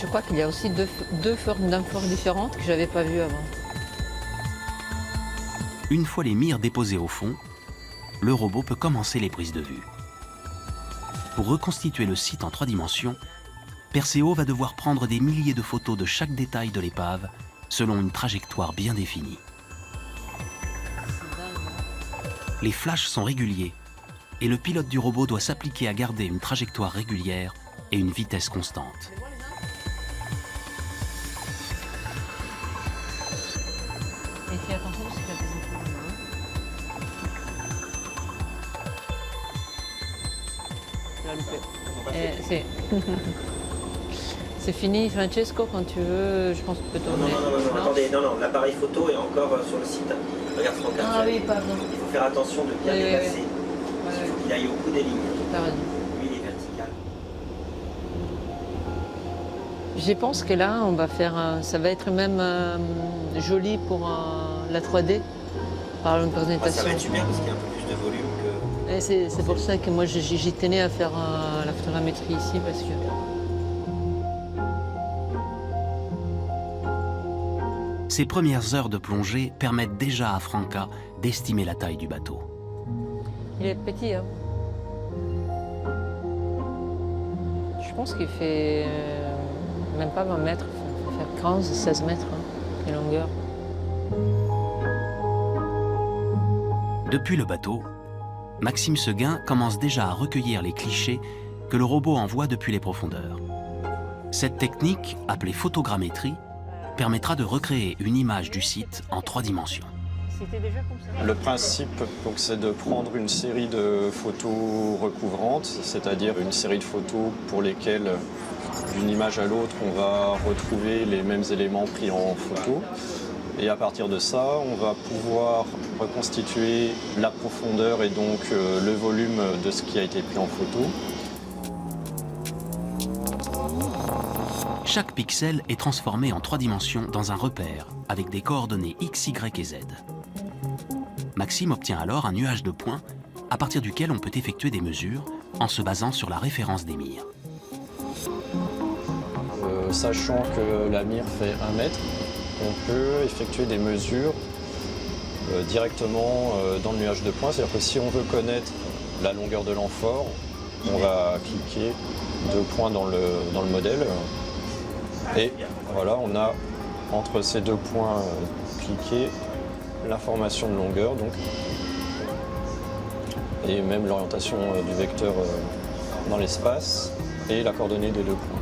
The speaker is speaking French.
Je crois qu'il y a aussi deux formes d'amphores différentes que je n'avais pas vues avant. Une fois les mires déposées au fond, le robot peut commencer les prises de vue. Pour reconstituer le site en 3 dimensions, Perseo va devoir prendre des milliers de photos de chaque détail de l'épave selon une trajectoire bien définie. Les flashs sont réguliers et le pilote du robot doit s'appliquer à garder une trajectoire régulière et une vitesse constante. Et fais attention parce qu'il y a des infos. Tu l'as loupé. C'est fini, Francesco, quand tu veux, je pense que tu peux tourner. Non, attendez, non, l'appareil photo est encore sur le site. Regarde Franck. Ah oui, pardon. Il faut faire attention de bien dépasser. Ouais. Il faut qu'il aille au bout des lignes. T'as raison. Lui, il est vertical. Je pense que là, on va faire, ça va être même joli pour la 3D, par une présentation. Ça va être super parce qu'il y a un peu plus de volume que... Et c'est pour ça que moi, j'y tenais à faire la photogrammétrie ici, parce que... Ces premières heures de plongée permettent déjà à Franca d'estimer la taille du bateau. Il est petit, hein. Je pense qu'il fait même pas 20 mètres, il fait 15, 16 mètres de longueur. Depuis le bateau, Maxime Seguin commence déjà à recueillir les clichés que le robot envoie depuis les profondeurs. Cette technique, appelée photogrammétrie, permettra de recréer une image du site en 3 dimensions. Le principe, c'est de prendre une série de photos recouvrantes, c'est-à-dire une série de photos pour lesquelles, d'une image à l'autre, on va retrouver les mêmes éléments pris en photo. Et à partir de ça, on va pouvoir reconstituer la profondeur et donc le volume de ce qui a été pris en photo. Chaque pixel est transformé en 3 dimensions dans un repère avec des coordonnées X, Y et Z. Maxime obtient alors un nuage de points à partir duquel on peut effectuer des mesures en se basant sur la référence des mires. Sachant que la mire fait 1 mètre, on peut effectuer des mesures directement dans le nuage de points. C'est-à-dire que si on veut connaître la longueur de l'amphore, on va cliquer 2 points dans le modèle. Et voilà, on a entre ces 2 points cliqués l'information de longueur donc, et même l'orientation du vecteur dans l'espace et la coordonnée des 2 points.